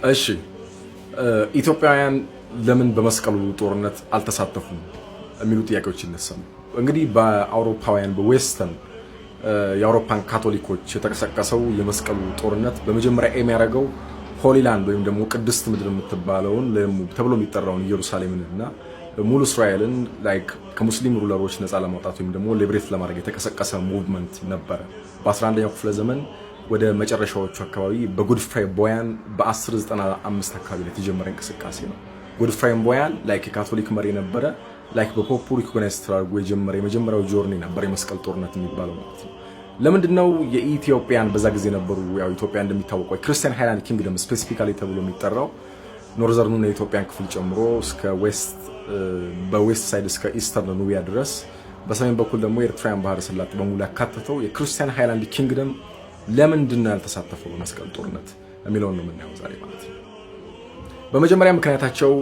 እሺ ኢትዮጵያውያን ለምን በመስቀሉ ጦርነት አልተሳተፉም የሚሉ ጥያቄዎች ይነሳሉ። እንግዲህ በአውሮፓውያን በዌስተርን የአውሮፓን ካቶሊኮች የተቀሰቀሰው የመስቀሉ ጦርነት በመጀመሪያ የሚያደርገው ሆሊላንድ ወይም ደግሞ ቅድስት ምድር የምትባለውን ተብሎ የሚጠራውን ኢየሩሳሌምንና ሙሉ እስራኤልን ላይክ ከሙስሊም ሩለሮች ነፃ ለማውጣት ወይም ደግሞ ሊብሬት ለማድረግ የተቀሰቀሰ ሙቭመንት ነበረ። በ11ኛው ክፍለ ዘመን ወደ መጨረሻዎቹ አካባቢ በጉድፍራይ ቦያን በ1095 አካባቢ ላይ የተጀመረ እንቅስቃሴ ነው። ጉድፍራይ ቦያን ላይክ የካቶሊክ መሪ ነበረ። ላይክ በፖፑ ሪኮግናይዝ ተደርጎ የመጀመሪያው ጆርኒ ነበር የመስቀል ጦርነት የሚባለው ማለት ነው። ለምንድነው የኢትዮጵያን በዛ ጊዜ ነበሩ ያው ኢትዮጵያ እንደሚታወቀው ክርስቲያን ሃይላንድ ኪንግደም ስፔሲፊካሊ ተብሎ የሚጠራው ኖርዘርኑን የኢትዮጵያን ክፍል ጨምሮ እስከ ዌስት በዌስት ሳይድ እስከ ኢስተርን ኑቢያ ድረስ በሰሜን በኩል ደግሞ የኤርትራን ባህረ ሰላጤ በሙሉ ያካተተው የክርስቲያን ሃይላንድ ኪንግደም ለምንድነው ያልተሳተፈው በመስቀል ጦርነት የሚለውን ነው የምናየው ዛሬ ማለት ነው። በመጀመሪያ ምክንያታቸው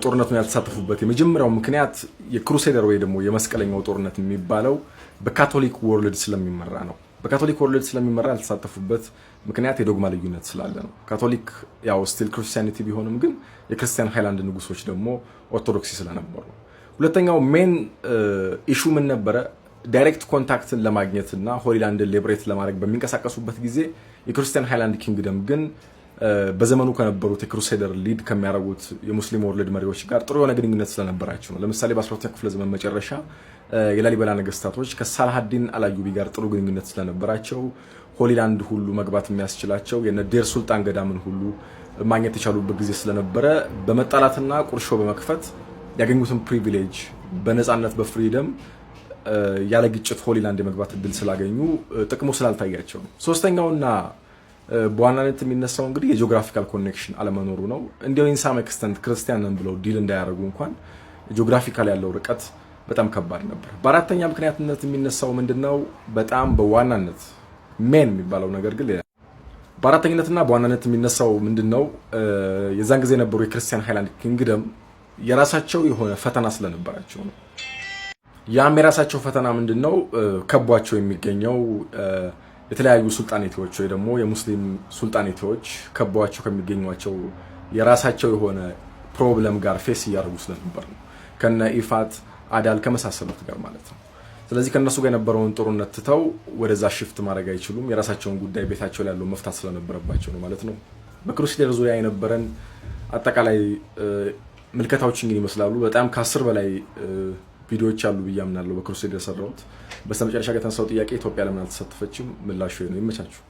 ጦርነቱን ያልተሳተፉበት የመጀመሪያው ምክንያት የክሩሴደር ወይ ደግሞ የመስቀለኛው ጦርነት የሚባለው በካቶሊክ ወርልድ ስለሚመራ ነው። በካቶሊክ ወርልድ ስለሚመራ ያልተሳተፉበት ምክንያት የዶግማ ልዩነት ስላለ ነው። ካቶሊክ ያው ስቲል ክርስቲያኒቲ ቢሆንም ግን የክርስቲያን ሃይላንድ ንጉሶች ደግሞ ኦርቶዶክሲ ስለነበሩ። ሁለተኛው ሜን ኢሹ ምን ነበረ? ዳይሬክት ኮንታክትን ለማግኘትና ሆሊላንድን ሊብሬት ለማድረግ በሚንቀሳቀሱበት ጊዜ የክርስቲያን ሃይላንድ ኪንግደም ግን በዘመኑ ከነበሩት የክሩሴደር ሊድ ከሚያደርጉት የሙስሊም ወርልድ መሪዎች ጋር ጥሩ የሆነ ግንኙነት ስለነበራቸው ነው። ለምሳሌ በ12ኛው ክፍለ ዘመን መጨረሻ የላሊበላ ነገስታቶች ከሳላሃዲን አላዩቢ ጋር ጥሩ ግንኙነት ስለነበራቸው ሆሊላንድ ሁሉ መግባት የሚያስችላቸው የነ ዴር ሱልጣን ገዳምን ሁሉ ማግኘት የቻሉበት ጊዜ ስለነበረ በመጣላትና ቁርሾ በመክፈት ያገኙትን ፕሪቪሌጅ በነፃነት በፍሪደም ያለ ግጭት ሆሊላንድ የመግባት እድል ስላገኙ ጥቅሙ ስላልታያቸው ነው። ሶስተኛውና በዋናነት የሚነሳው እንግዲህ የጂኦግራፊካል ኮኔክሽን አለመኖሩ ነው። እንዲያው ኢንሳም ኤክስተንት ክርስቲያንን ብለው ዲል እንዳያደርጉ እንኳን ጂኦግራፊካል ያለው ርቀት በጣም ከባድ ነበር። በአራተኛ ምክንያትነት የሚነሳው ምንድነው? በጣም በዋናነት ሜን የሚባለው ነገር ግን በአራተኝነትና በዋናነት የሚነሳው ምንድነው? የዛን ጊዜ የነበሩ የክርስቲያን ሃይላንድ ኪንግደም የራሳቸው የሆነ ፈተና ስለነበራቸው ነው። ያም የራሳቸው ፈተና ምንድነው? ከቧቸው የሚገኘው የተለያዩ ሱልጣኔቶች ወይ ደግሞ የሙስሊም ሱልጣኔቶች ከቧቸው ከሚገኙቸው የራሳቸው የሆነ ፕሮብለም ጋር ፌስ እያደረጉ ስለነበር ነው። ከነ ኢፋት አዳል ከመሳሰሉት ጋር ማለት ነው። ስለዚህ ከነሱ ጋር የነበረውን ጦርነት ትተው ወደዛ ሽፍት ማድረግ አይችሉም። የራሳቸውን ጉዳይ ቤታቸው ላይ ያለው መፍታት ስለነበረባቸው ነው ማለት ነው። በክሩሴደር ዙሪያ የነበረን አጠቃላይ ምልከታዎች እንግዲህ ይመስላሉ። በጣም ከ10 በላይ ቪዲዮዎች አሉ ብዬ አምናለሁ በክሩሴደር የሰራሁት። በስተመጨረሻ ከተነሳው ጥያቄ ኢትዮጵያ ለምን አልተሳተፈችም? ምላሹ ነው። ይመቻችሁ።